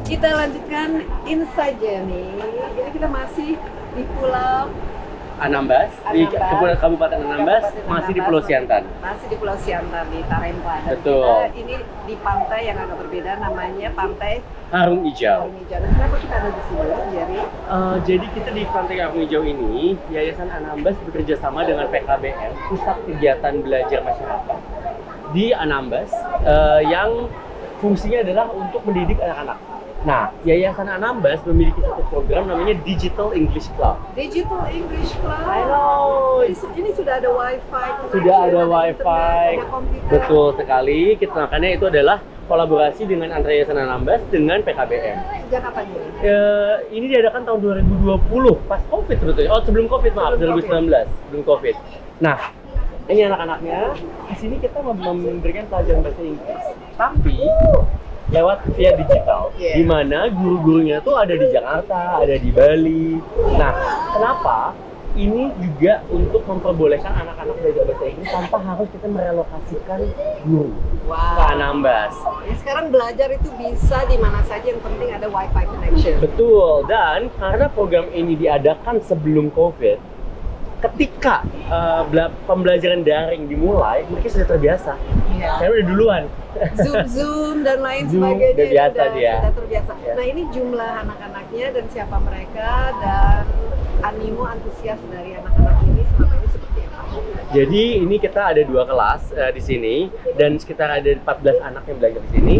Kita lanjutkan Inside Journey. Jadi kita masih di Pulau Anambas, di Kabupaten Anambas, masih di Pulau Siantan. Masih di Pulau Siantan di Tarempa. Dan Betul. kita ini di pantai yang agak berbeda, namanya Pantai Karung Hijau. Karung Hijau. Nah, kenapa kita ada di sini, Jerry? Jadi kita di Pantai Karung Hijau ini, Yayasan Anambas bekerja sama dengan PKBM, Pusat Kegiatan Belajar Masyarakat di Anambas, yang fungsinya adalah untuk mendidik anak-anak. Nah, Yayasan Anambas memiliki satu program namanya Digital English Club. Digital English Club. I know. Ini sudah ada wifi. Sudah ada wifi. Ada komputer. Betul sekali. Makanya itu adalah kolaborasi dengan antara Yayasan Anambas dengan PKBM. Sejak kapan ini? Ini diadakan tahun 2020, pas COVID sebetulnya. Oh, sebelum COVID, maaf, 2019, sebelum COVID. Nah, ini anak-anaknya. Di sini kita memberikan pelajaran bahasa Inggris, tapi lewat via digital, di mana guru-gurunya tuh ada di Jakarta, ada di Bali. Nah, kenapa? Ini juga untuk memperbolehkan anak-anak belajar bahasa Inggris tanpa harus kita merelokasikan guru ke Anambas. Ya, sekarang belajar itu bisa di mana saja, yang penting ada wifi connection. Betul, dan karena program ini diadakan sebelum COVID, ketika pembelajaran daring dimulai, mereka sudah terbiasa. Karena udah duluan. Zoom dan lain Zoom, sebagainya udah biasa dia. sudah terbiasa. Ya. Nah, ini jumlah anak-anaknya dan siapa mereka dan animo antusias dari anak-anak ini selama ini seperti apa? Jadi ini kita ada 2 kelas di sini dan sekitar ada 14 anak yang belajar di sini,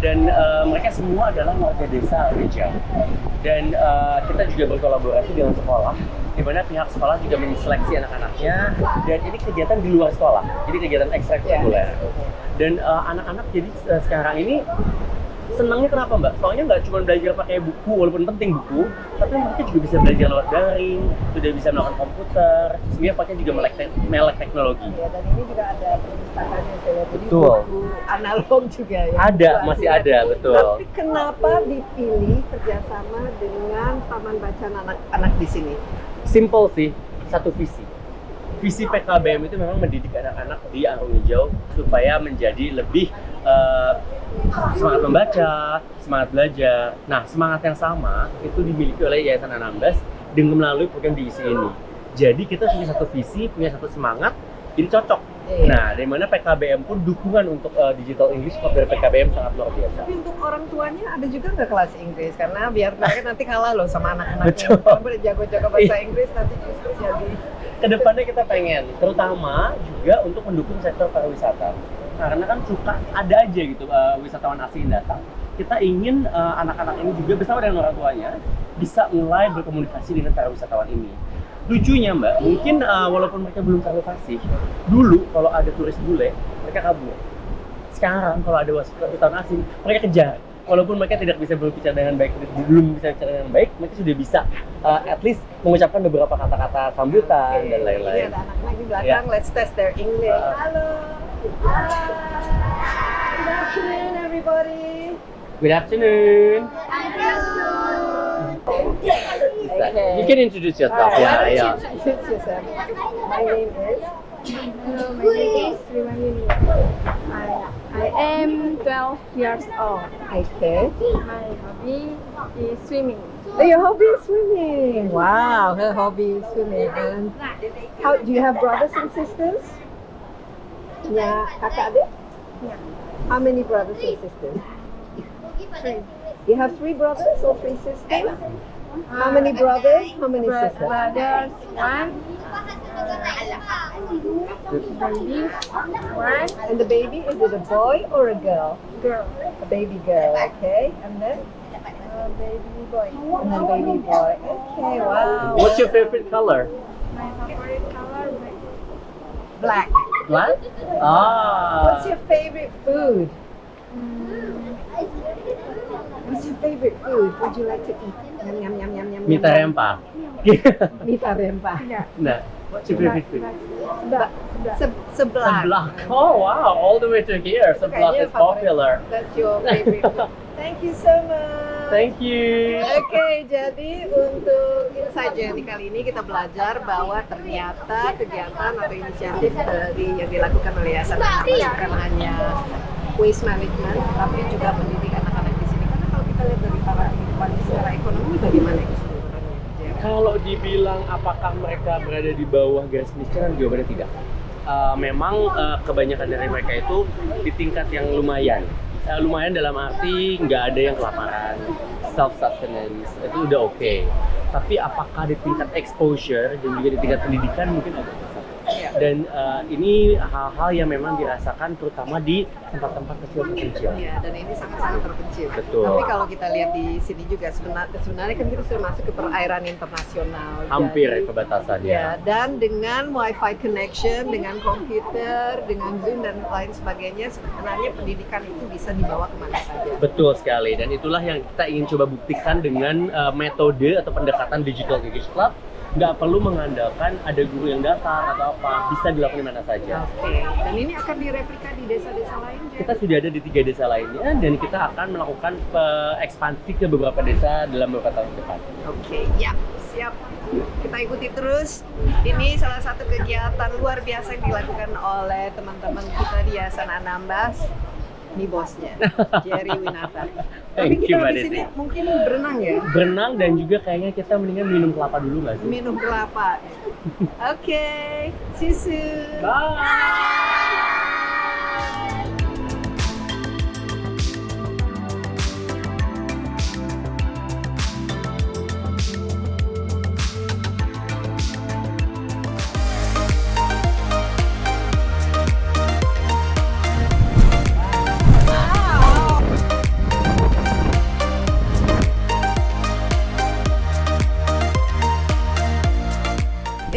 dan mereka semua adalah warga desa Rejang. Dan kita juga berkolaborasi dengan sekolah, di mana pihak sekolah juga menseleksi anak-anaknya, dan ini kegiatan di luar sekolah, jadi kegiatan ekstrakurikuler. Dan anak-anak jadi sekarang ini senangnya kenapa, Mbak? Soalnya nggak cuma belajar pakai buku, walaupun penting buku, tapi mereka juga bisa belajar lewat daring, sudah bisa melakukan komputer, sehingga pakai juga melek teknologi. Ya, dan ini juga ada perpustakaannya, saya. Jadi Betul. buku analog juga ya. Ada, masih ada, betul. Tapi kenapa dipilih kerjasama dengan Taman Bacaan anak-anak di sini? Simple sih, satu visi. Visi PKBM itu memang mendidik anak-anak di Karung Hijau supaya menjadi lebih semangat membaca, semangat belajar. Nah, semangat yang sama itu dimiliki oleh Yayasan Anambas dengan melalui program diisi ini. Jadi kita punya satu visi, punya satu semangat, jadi cocok. Nah, dari mana PKBM pun dukungan untuk Digital English Club dari PKBM sangat luar biasa. Tapi untuk orang tuanya ada juga nggak kelas Inggris? Karena biar mereka nanti kalah loh sama anak-anaknya. Betul. Kalau boleh jago-jago bahasa Inggris nanti justru jadi. Kedepannya kita pengen, terutama juga untuk mendukung sektor pariwisata. Karena kan suka ada aja gitu wisatawan asing datang. Kita ingin anak-anak ini juga bersama dengan orang tuanya bisa mulai berkomunikasi dengan para wisatawan ini. Lucunya, Mbak, mungkin walaupun mereka belum terlalu fasih, dulu kalau ada turis bule, mereka kabur. Sekarang kalau ada wisatawan asing, mereka kejar. Walaupun mereka tidak bisa berbicara dengan baik, belum bisa bicara dengan baik, mereka sudah bisa at least mengucapkan beberapa kata-kata sambutan dan lain-lain. Ini ada anak-anak di belakang, let's test their English. Halo. Good afternoon, everybody. Good afternoon. Okay. You can introduce yourself. Why Yeah, don't yeah. you introduce yourself? My name is. Hello, my name is Sriwayuni. I am 12 years old. Okay. My hobby is swimming. Oh, your hobby is swimming. Wow, her hobby is swimming. And how do you have brothers and sisters? Yeah, kakak adik? Yeah. How many brothers and sisters? 3. You have 3 brothers or 3 sisters? How many brothers? How many sisters? Brothers, 1. Baby, 1. And the baby, is it a boy or a girl? Girl, A baby girl, okay. And then? baby boy. And then baby boy. Okay, wow. What's your favorite color? My favorite color, Black. Black? Ah. What's your favorite food? What's your favorite food? Would you like to eat? Yum, yum, yum, yum, yum. Mita rempah. Mita rempah. Yeah. Nah, what's your favorite food? Seblak. Seblak. Oh wow, all the way to here. Seblak Kayaknya is popular. That's your favorite food. Thank you so much. Thank you. Oke, jadi untuk Inside Journey kali ini kita belajar bahwa ternyata kegiatan atau inisiatif dari yang dilakukan oleh Yayasan Anambas bukan hanya waste management, tapi juga mendidik anak-anak di sini. Karena kalau kita lihat dari Kalau dibilang apakah mereka berada di bawah garis kemiskinan, jawabannya tidak. Memang kebanyakan dari mereka itu di tingkat yang lumayan. Lumayan dalam arti nggak ada yang kelaparan, self sustenance itu udah oke. Tapi apakah di tingkat exposure dan juga di tingkat pendidikan mungkin agak susah. Dan ini hal-hal yang memang dirasakan terutama di tempat-tempat kecil-kecil. Iya, dan ini sangat-sangat terpencil. Betul. Tapi kalau kita lihat di sini juga sebenarnya kan kita sudah masuk ke perairan internasional. Hampir Jadi, perbatasan ya, ya. dan dengan wifi connection, dengan komputer, dengan Zoom dan lain sebagainya, sebenarnya pendidikan itu bisa dibawa kemana saja. Betul sekali, dan itulah yang kita ingin coba buktikan dengan metode atau pendekatan Digital English Club. Nggak perlu mengandalkan ada guru yang datang atau apa, bisa dilakukan di mana saja. Oke, dan ini akan direplika di desa-desa lain, Jen? Kita sudah ada di 3 desa lainnya dan kita akan melakukan ekspansi ke beberapa desa dalam beberapa tahun ke depan. Oke, ya, siap. Kita ikuti terus. Ini salah satu kegiatan luar biasa yang dilakukan oleh teman-teman kita di Yayasan Anambas. Ini bosnya, Jerry Winata. Tapi Thank you, kita Mbak di sini Desi. mungkin berenang ya? Berenang dan juga kayaknya kita mendingan minum kelapa dulu nggak sih? Minum kelapa. Oke, see you soon. Bye!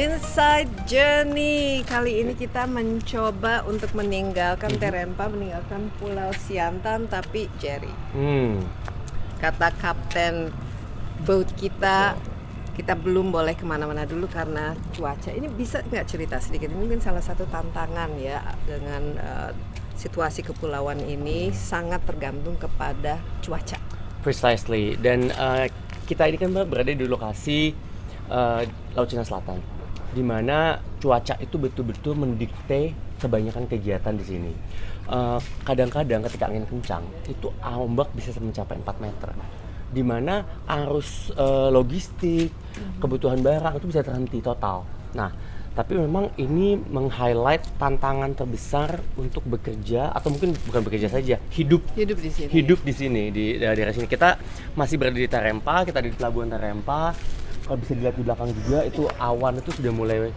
Inside Journey. Kali ini kita mencoba untuk meninggalkan Terempa, meninggalkan Pulau Siantan, tapi Jerry. Kata kapten boat kita belum boleh kemana-mana dulu karena cuaca. Ini bisa nggak cerita sedikit? Ini mungkin salah satu tantangan ya dengan situasi kepulauan ini sangat tergantung kepada cuaca. Precisely. Dan kita ini kan Mbak, berada di lokasi Laut Cina Selatan, di mana cuaca itu betul-betul mendikte kebanyakan kegiatan di sini. Kadang-kadang ketika angin kencang, itu ombak bisa mencapai 4 meter. Di mana arus logistik, kebutuhan barang itu bisa terhenti total. Nah, tapi memang ini meng-highlight tantangan terbesar untuk bekerja, atau mungkin bukan bekerja saja, hidup Hidup di sini. Hidup di sini, di daerah sini. Kita masih berada di Terempa, kita ada di Pelabuhan Terempa. Kalau bisa dilihat di belakang juga, itu awan itu sudah mulai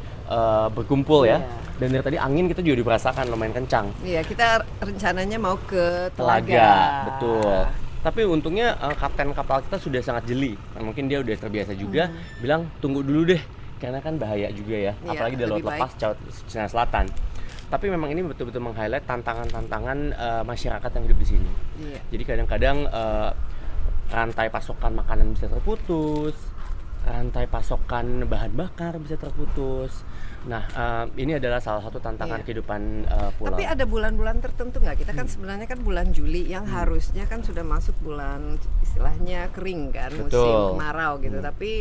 berkumpul ya. Dan dari tadi angin kita juga dirasakan lumayan kencang. Iya, kita rencananya mau ke Telaga. Telaga, betul. Tapi untungnya kapten kapal kita sudah sangat jeli. Nah, mungkin dia udah terbiasa juga, bilang tunggu dulu deh, karena kan bahaya juga ya, Iya, apalagi di laut lebih lepas Cina Selatan. Tapi memang ini betul-betul meng-highlight tantangan-tantangan masyarakat yang hidup di sini. Iya. Jadi kadang-kadang rantai pasokan makanan bisa terputus, rantai pasokan bahan bakar bisa terputus. Nah, ini adalah salah satu tantangan Iya. kehidupan pulau. Tapi ada bulan-bulan tertentu nggak? Kita kan sebenarnya kan bulan Juli yang harusnya kan sudah masuk bulan istilahnya kering kan, musim Betul. kemarau gitu. Tapi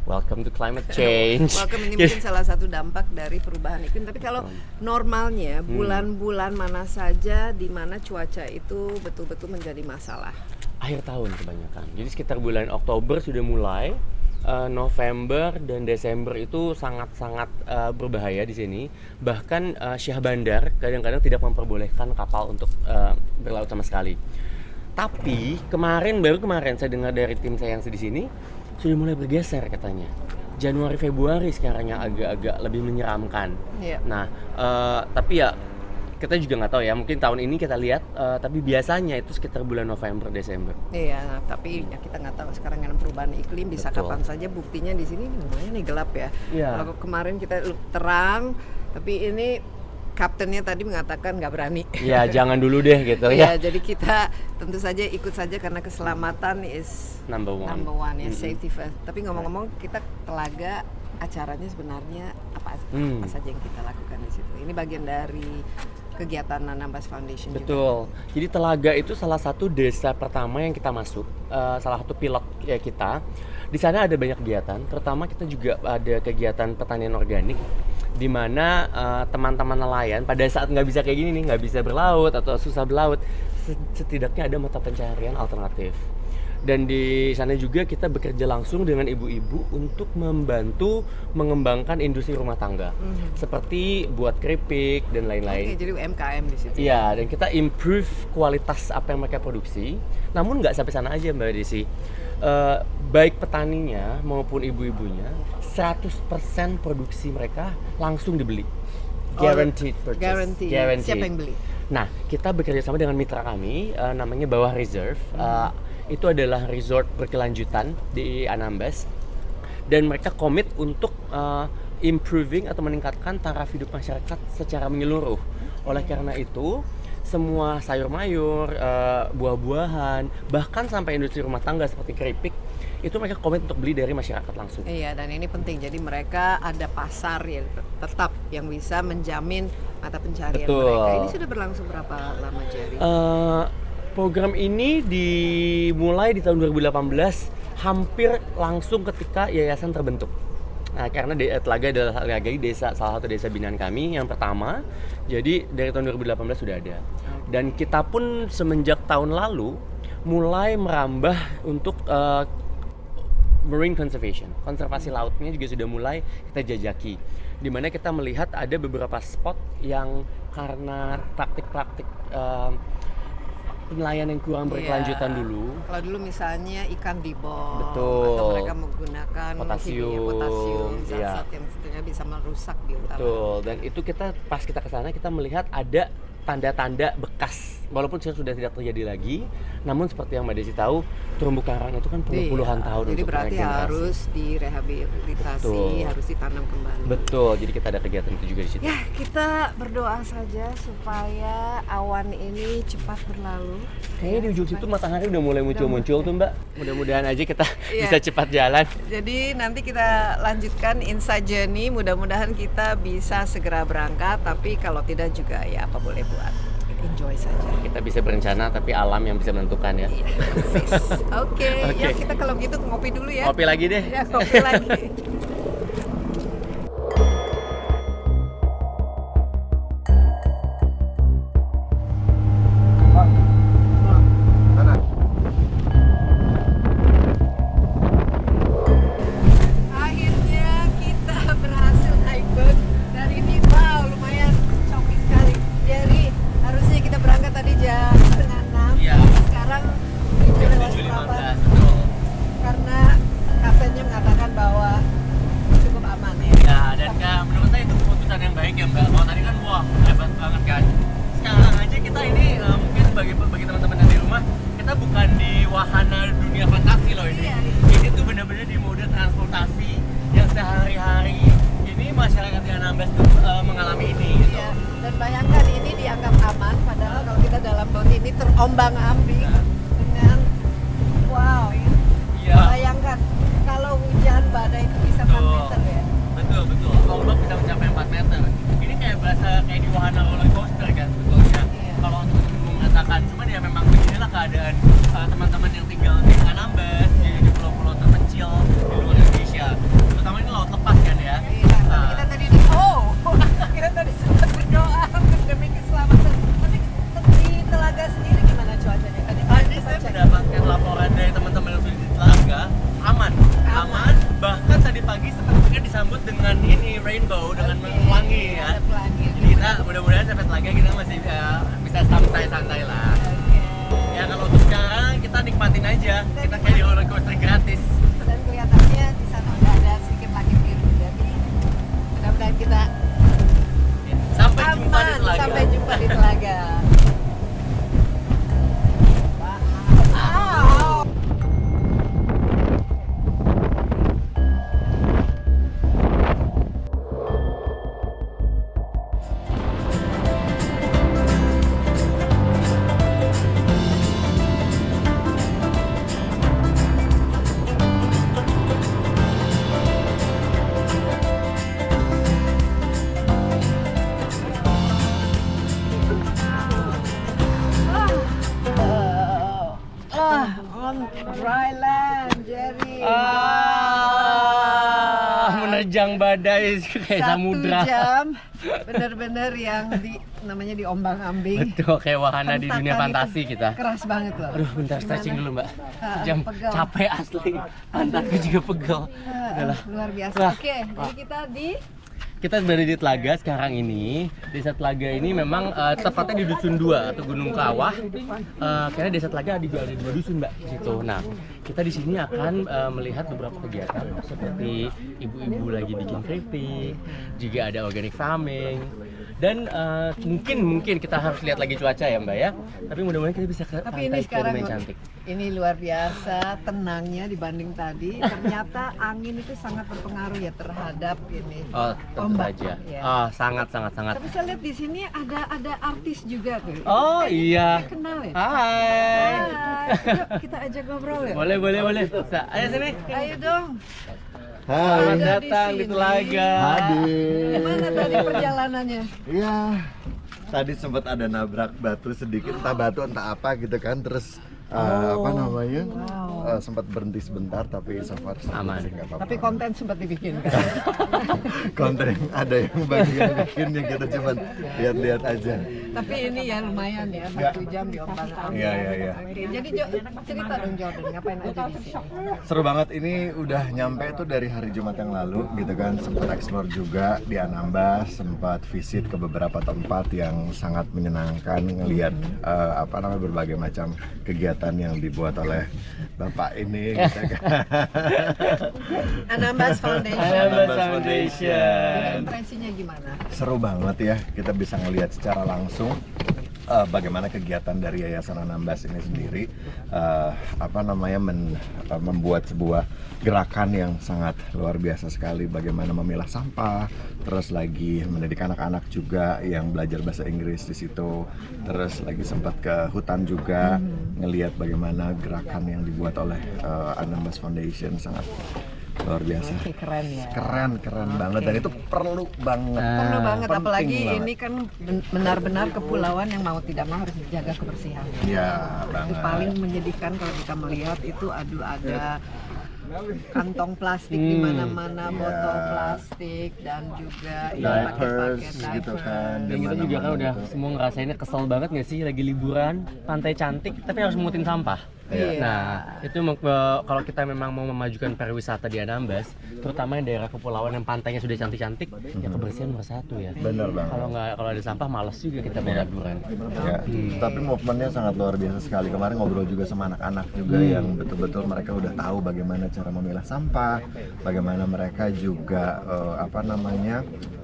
Welcome to climate change. welcome, ini mungkin salah satu dampak dari perubahan iklim. Tapi kalau normalnya bulan-bulan mana saja di mana cuaca itu betul-betul menjadi masalah? Akhir tahun kebanyakan. Jadi sekitar bulan Oktober sudah mulai, November dan Desember itu sangat-sangat berbahaya di sini. Bahkan Syah Bandar kadang-kadang tidak memperbolehkan kapal untuk berlaut sama sekali. Tapi baru kemarin saya dengar dari tim saya yang di sini sudah mulai bergeser katanya. Januari Februari sekarang yang agak-agak lebih menyeramkan. Iya. Nah, tapi ya kita juga nggak tahu ya, mungkin tahun ini kita lihat, tapi biasanya itu sekitar bulan November Desember. Iya, nah, tapi ya kita nggak tahu sekarang dengan perubahan iklim bisa Betul. kapan saja. Buktinya di sini lumayan nih gelap ya. Iya. Kalau kemarin kita terang, tapi ini kaptennya tadi mengatakan nggak berani. Ya jangan dulu deh gitu Ya, ya. jadi kita tentu saja ikut saja karena keselamatan is Number one. ya, safety first. Tapi ngomong-ngomong, kita Telaga acaranya sebenarnya apa saja yang kita lakukan di situ. Ini bagian dari kegiatan Anambas Foundation juga. Betul. Jadi Telaga itu salah satu desa pertama yang kita masuk, salah satu pilot kita. Di sana ada banyak kegiatan, terutama kita juga ada kegiatan pertanian organik, di mana teman-teman nelayan pada saat nggak bisa kayak gini nih, nggak bisa berlaut atau susah berlaut, setidaknya ada mata pencaharian alternatif. Dan di sana juga kita bekerja langsung dengan ibu-ibu untuk membantu mengembangkan industri rumah tangga. Seperti buat keripik dan lain-lain. Oke, jadi UMKM di situ. Iya, dan kita improve kualitas apa yang mereka produksi. Namun nggak sampai sana aja Mbak Desi. Baik petaninya maupun ibu-ibunya, 100% produksi mereka langsung dibeli. Guaranteed purchase. Guaranteed. Siapa yang beli? Nah, kita bekerja sama dengan mitra kami, namanya Bawah Reserve. Itu adalah resort berkelanjutan di Anambas. Dan mereka komit untuk improving atau meningkatkan taraf hidup masyarakat secara menyeluruh. Oleh karena itu, semua sayur mayur, buah-buahan, bahkan sampai industri rumah tangga seperti keripik, itu mereka komit untuk beli dari masyarakat langsung. Iya, dan ini penting. Jadi mereka ada pasar ya tetap yang bisa menjamin mata pencarian mereka. Ini sudah berlangsung berapa lama, Jerry? Program ini dimulai di tahun 2018, hampir langsung ketika yayasan terbentuk. Nah, karena Telaga adalah salah satu desa binaan kami yang pertama. Jadi dari tahun 2018 sudah ada. Dan kita pun semenjak tahun lalu mulai merambah untuk marine conservation. Konservasi lautnya juga sudah mulai kita jajaki. Di mana kita melihat ada beberapa spot yang karena praktik-praktik nelayan yang kurang berkelanjutan dulu. Kalau dulu misalnya ikan dibom, betul, atau mereka menggunakan potasium, zat-zat yang sebetulnya bisa merusak biotan. Betul, dan itu pas kita kesana kita melihat ada tanda-tanda bekas, walaupun sudah tidak terjadi lagi. Namun seperti yang Mbak Desi tahu, terumbu karang itu kan perlu puluhan tahun. Jadi untuk berarti regenerasi. harus direhabilitasi, harus ditanam kembali. Betul, jadi kita ada kegiatan itu juga di situ. Ya, kita berdoa saja supaya awan ini cepat berlalu. Kayaknya di ujung situ matahari udah mulai muncul-muncul tuh Mbak. Mudah-mudahan aja kita bisa cepat jalan. Jadi nanti kita lanjutkan Inside Journey. Mudah-mudahan kita bisa segera berangkat. Tapi kalau tidak juga ya apa boleh buat. Enjoy saja. Kita bisa berencana tapi alam yang bisa menentukan ya. Oke. Ya kita kalau gitu ngopi dulu ya. Ngopi lagi deh. Ya, ngopi lagi. Ombang-ambing dengan bayangkan kalau hujan badai itu bisa 4 meter ya. Betul, ombak bisa mencapai 4 meter. Ini kayak berasa kayak di wahana roller coaster kan sebetulnya. Kalau untuk mengatakan, cuman ya memang beginilah keadaan teman-teman yang tinggal di Anambas, di pulau-pulau terpencil di luar Indonesia. Terutama ini laut lepas kan ya. Kita tadi kita tadi sempat berdoa demi keselamatan. Tapi di Telaga sendiri gimana cuacanya tadi? Tadi saya mendapatkan laporan dari teman-teman yang sudah di Telaga, aman. Bahkan tadi pagi sepertinya disambut dengan ini rainbow, dengan pelangi ya. Jadi kita mudah-mudahan sampai Telaga kita masih bisa santai-santai lah. Ya kalau untuk sekarang kita nikmatin aja, kita kayak di roller coaster gratis. Dan kelihatannya di sana udah ada sedikit langit biru, jadi mudah-mudahan kita sampai jumpa di Telaga. Sampai jumpa di Telaga. Dry land, Jerry. Menerjang badai kayak samudra. 1 jam benar-benar yang namanya diombang-ambing. Betul, kayak wahana di dunia Hentakan fantasi itu kita. keras banget loh. Aduh, bentar stretching dulu Mbak. Jam pegel. capek asli. Pantatku juga pegel. Udahlah. Luar biasa. Wah. Oke, jadi kita Kita berada di Telaga sekarang ini. Desa Telaga ini memang tepatnya di Dusun 2 atau Gunung Kawah. Karena Desa Telaga juga ada 2 dusun Mbak di situ. Nah, kita di sini akan melihat beberapa kegiatan seperti ibu-ibu lagi bikin keripik, juga ada organic farming. Dan mungkin kita harus lihat lagi cuaca ya Mbak ya. Tapi mudah-mudahan kita bisa ke tapi ini pantai sekarang Kerumen cantik. ini luar biasa tenangnya dibanding tadi. Ternyata angin itu sangat berpengaruh ya terhadap ini. Oh, tentu ombak. saja. Ya. Oh, sangat. Tapi saya lihat di sini ada artis juga tuh. Oh, Kayaknya iya. kita kenal ya. Hai. Yuk kita ajak ngobrol ya. Boleh. Ayo sini. Ayo dong. Selamat Ada datang di di sini. Telaga. Hadir. Gimana tadi perjalanannya? Iya. Tadi sempat ada nabrak batu sedikit, entah batu entah apa gitu kan, terus apa namanya? Wow. Sempat berhenti sebentar tapi so far Aman. sih nggak apa-apa. Tapi konten sempat dibikin kan? konten ada yang bagian bikinnya kita cuman lihat-lihat aja. Tapi ini ya lumayan ya, 1 jam di ombang-ambing. Iya. Oke, jadi cerita dong Jordan, ngapain aja di sini? Seru banget, ini udah nyampe tuh dari hari Jumat yang lalu gitu kan, sempat explore juga di Anambas, sempat visit ke beberapa tempat yang sangat menyenangkan, ngelihat berbagai macam kegiatan yang dibuat oleh Bapak ini gitu kan. Anambas Foundation. Anambas Jadi Foundation. impresinya gimana? Seru banget ya, kita bisa ngelihat secara langsung bagaimana kegiatan dari Yayasan Anambas ini sendiri membuat sebuah gerakan yang sangat luar biasa sekali, bagaimana memilah sampah, terus lagi mendidik anak-anak juga yang belajar bahasa Inggris di situ, terus lagi sempat ke hutan juga ngelihat bagaimana gerakan yang dibuat oleh Anambas Foundation sangat luar biasa. Oke, keren ya. Keren banget dan itu perlu banget. Perlu banget, penting apalagi banget. ini kan benar-benar kepulauan yang mau tidak mau harus menjaga kebersihan. Iya, Itu banget. paling menyedihkan kalau kita melihat itu ada kantong plastik di mana-mana, Iya. botol plastik dan juga Diapers pakai gitu kan. Dan kita juga kan udah semua ngerasainnya kesel banget nggak sih lagi liburan, pantai cantik tapi harus mungutin sampah. Iya. Nah, itu kalau kita memang mau memajukan pariwisata di Anambas, terutama yang daerah kepulauan yang pantainya sudah cantik-cantik, ya kebersihan nomor 1 ya. Bener banget. Kalau ada sampah malas juga kita mau liburan. Ya, tapi movementnya sangat luar biasa sekali. Kemarin ngobrol juga sama anak-anak juga yang betul-betul mereka udah tahu bagaimana cara memilah sampah, bagaimana mereka juga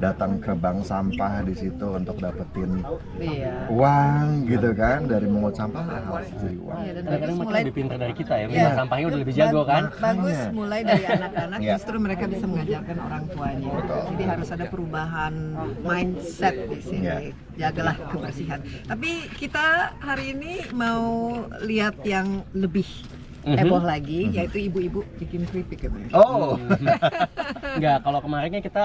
datang ke bank sampah di situ untuk dapetin Iya. uang gitu kan, dari mengut sampah harus jadi uang. Iya, dan Kadang-kadang bagus mereka mulai lebih pintar dari kita ya, Iya. memilah sampahnya udah lebih jago kan. Bagus mulai dari anak-anak, Iya. justru mereka bisa mengajarkan orang tuanya. Betul. Jadi harus ada perubahan mindset di sini. Iya. Jagalah kebersihan. Tapi kita hari ini mau lihat yang lebih heboh lagi, yaitu ibu-ibu bikin keripik katanya. Oh, Enggak, kalau kemarin kan kita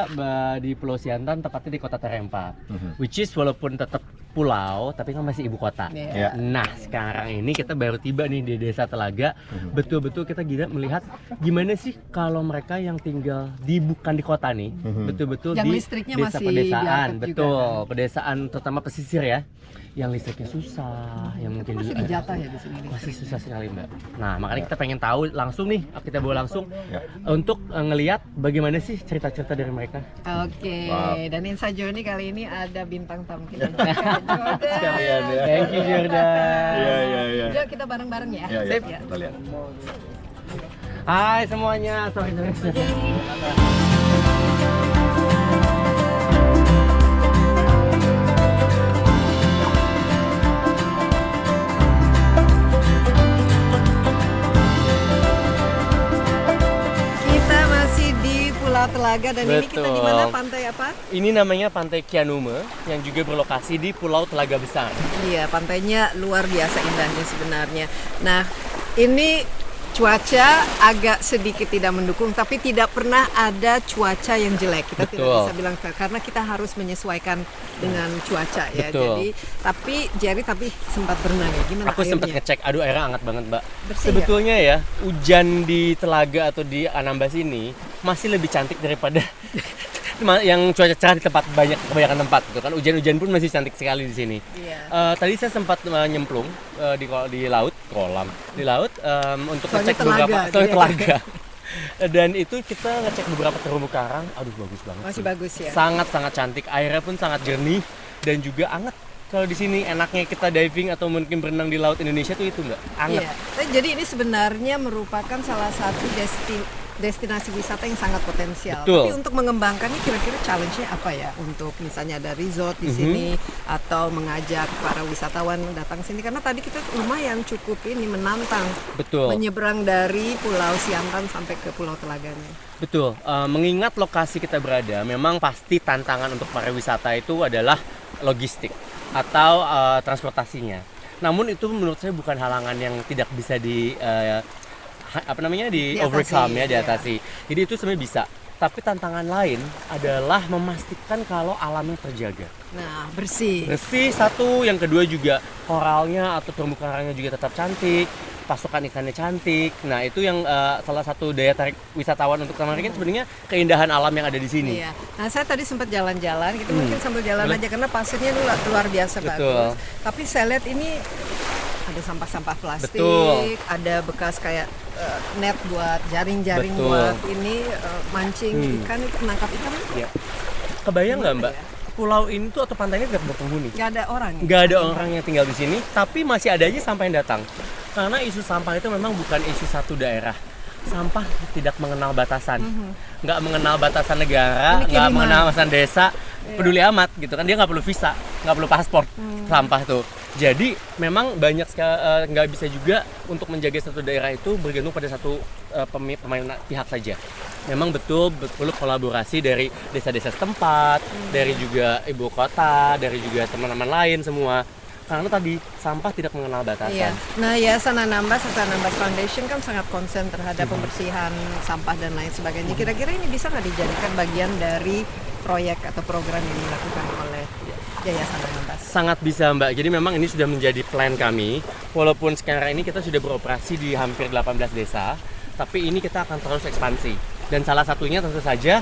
di Pulau Siantan, tepatnya di Kota Terempa, which is walaupun tetap pulau, tapi kan masih ibu kota. Iya. ya. Nah, sekarang ini kita baru tiba nih di Desa Telaga. Betul-betul kita gila melihat gimana sih kalau mereka yang tinggal bukan di kota nih, betul-betul Yang di listriknya desa masih pedesaan, diangkat juga, betul, kan? pedesaan terutama pesisir ya, yang listriknya susah, yang mungkin Masih dijatah ya di sini. masih susah sekali Mbak. Nah makanya kita pengen tahu langsung nih, kita bawa langsung Ya. untuk ngelihat bagaimana sih cerita-cerita dari mereka. Oke, Wow. dan Inside Journey kali ini ada bintang tamu kita juga, Jordan. Sekalian ya. Thank you Jordan. Iya. Yuk kita bareng-bareng ya. Ya, Sip. ya. Kita lihat. Hai semuanya, sorry. Kita masih di Pulau Telaga dan ini kita di mana? Betul. Pantai apa? Ini namanya Pantai Kianume yang juga berlokasi di Pulau Telaga Besar. Iya, pantainya luar biasa indahnya sebenarnya. Nah, ini cuaca agak sedikit tidak mendukung, tapi tidak pernah ada cuaca yang jelek. Kita tidak Betul. bisa bilang karena kita harus menyesuaikan dengan cuaca ya. Betul. Jadi, Jerry sempat berenang ya. Gimana Aku sempat airnya? ngecek, aduh airnya hangat banget Mbak. Bersih Sebetulnya ya, hujan di Telaga atau di Anambas ini masih lebih cantik daripada yang cuaca cerah di tempat kebanyakan tempat gitu kan. Hujan-hujan pun masih cantik sekali di sini. Iya. Tadi saya sempat nyemplung di laut, untuk Soalnya ngecek beberapa telaga, dia. telaga. Dan itu kita ngecek beberapa terumbu karang. Aduh, bagus banget. Masih sih. bagus ya. Sangat cantik. Airnya pun sangat jernih dan juga anget. Kalau di sini enaknya kita diving atau mungkin berenang di laut Indonesia tuh itu enggak anget. Iya. Jadi ini sebenarnya merupakan salah satu destinasi wisata yang sangat potensial. Betul. Tapi untuk mengembangkannya kira-kira challenge-nya apa ya? Untuk misalnya ada resort di sini atau mengajak para wisatawan datang sini, karena tadi kita lumayan cukup ini menantang. Betul. Menyeberang dari Pulau Siantan sampai ke Pulau Telaganya. Betul. Mengingat lokasi kita berada, memang pasti tantangan untuk para wisata itu adalah logistik atau transportasinya. Namun itu menurut saya bukan halangan yang tidak bisa Diatasi, overcome ya, iya. diatasi. Jadi itu sebenarnya bisa. Tapi tantangan lain adalah memastikan kalau alamnya terjaga. Nah, bersih. Bersih satu, yang kedua juga koralnya atau terumbu karangnya juga tetap cantik, pasokan ikannya cantik. Nah, itu yang salah satu daya tarik wisatawan untuk kemarin kan sebenarnya keindahan alam yang ada di sini. Iya. Nah, saya tadi sempat jalan-jalan, kita mungkin sambil jalan Boleh. aja karena pasirnya luar biasa Betul. bagus. Tapi saya lihat ini ada sampah-sampah plastik, Betul. ada bekas kayak net buat jaring-jaring Betul. buat ini mancing ikan, itu menangkap ikan. Iya. Kebayang nggak, Gimana Mbak? ya? Pulau ini tuh atau pantainya tidak berpenghuni. Nggak ada orang. ya? Nggak ada orang yang tinggal di sini, tapi masih ada aja sampah yang datang. Karena isu sampah itu memang bukan isu satu daerah. Sampah tidak mengenal batasan, nggak mengenal batasan negara, Ini nggak kiriman. mengenal batasan desa, peduli amat gitu kan. Dia nggak perlu visa, nggak perlu paspor, sampah tuh. Jadi memang banyak sekali nggak bisa juga untuk menjaga satu daerah itu bergantung pada satu pemain pihak saja. Memang betul perlu kolaborasi dari desa-desa setempat, dari juga ibu kota, dari juga teman-teman lain semua. Karena tadi sampah tidak mengenal batasan. Iya. Nah, Yayasan Anambas serta Anambas Foundation kan sangat konsen terhadap pembersihan sampah dan lain sebagainya. Kira-kira ini bisa nggak dijadikan bagian dari proyek atau program yang dilakukan oleh Yayasan Anambas? Sangat bisa, Mbak. Jadi memang ini sudah menjadi plan kami. Walaupun sekarang ini kita sudah beroperasi di hampir 18 desa, tapi ini kita akan terus ekspansi. Dan salah satunya tentu saja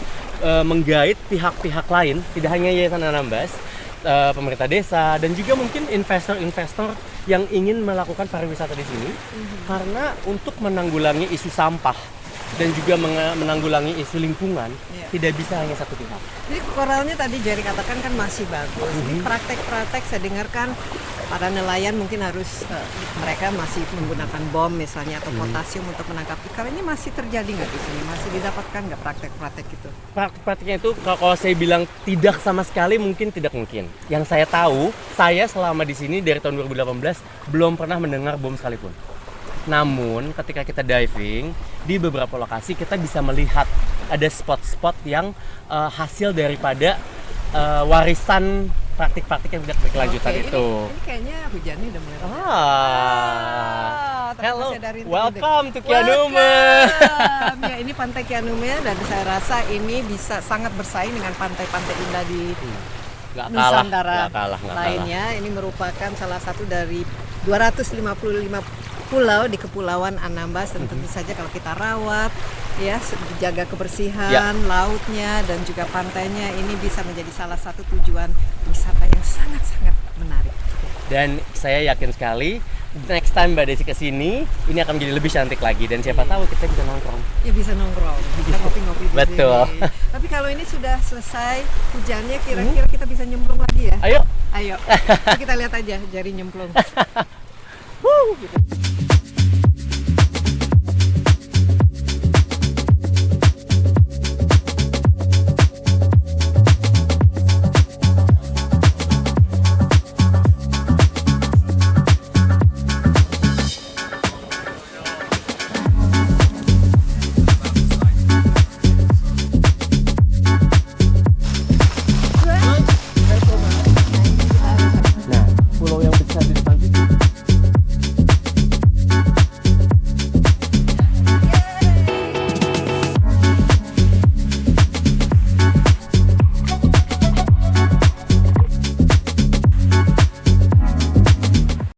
menggait pihak-pihak lain, tidak hanya Yayasan Anambas, pemerintah desa dan juga mungkin investor-investor yang ingin melakukan pariwisata di sini karena untuk menanggulangi isu sampah dan juga menanggulangi isu lingkungan tidak bisa hanya satu pihak. Jadi koralnya tadi Jerry katakan kan masih bagus. Ini praktek-praktek saya dengarkan para nelayan mungkin harus mereka masih menggunakan bom misalnya atau potasium untuk menangkap ikan. Ini masih terjadi nggak di sini? Masih didapatkan nggak praktek-praktek itu? Praktiknya itu kalau saya bilang tidak sama sekali mungkin tidak mungkin. Yang saya tahu, saya selama di sini dari tahun 2018 belum pernah mendengar bom sekalipun. Namun ketika kita diving di beberapa lokasi kita bisa melihat ada spot-spot yang hasil daripada warisan praktik-praktik yang tidak berkelanjutan Oke, itu. Ini kayaknya hujannya udah mulai reda. Tapi Hello, masih ada rintik-rintik. welcome to Kianume. Welcome. Ya, ini pantai Kianume dan saya rasa ini bisa sangat bersaing dengan pantai-pantai indah di Nggak kalah, Nusantara nggak kalah. lainnya. Ini merupakan salah satu dari 255 pulau di Kepulauan Anambas dan tentu saja kalau kita rawat ya, jaga kebersihan lautnya dan juga pantainya, ini bisa menjadi salah satu tujuan wisata yang sangat-sangat menarik. Dan saya yakin sekali next time Mbak Desi kesini ini akan menjadi lebih cantik lagi dan siapa tahu kita bisa nongkrong. Ya bisa nongkrong, bisa ngopi-ngopi di Betul. sini. Tapi kalau ini sudah selesai hujannya, kira-kira kita bisa nyemplung lagi ya? Ayo. Ayo, kita lihat aja jari nyemplung. Gitu.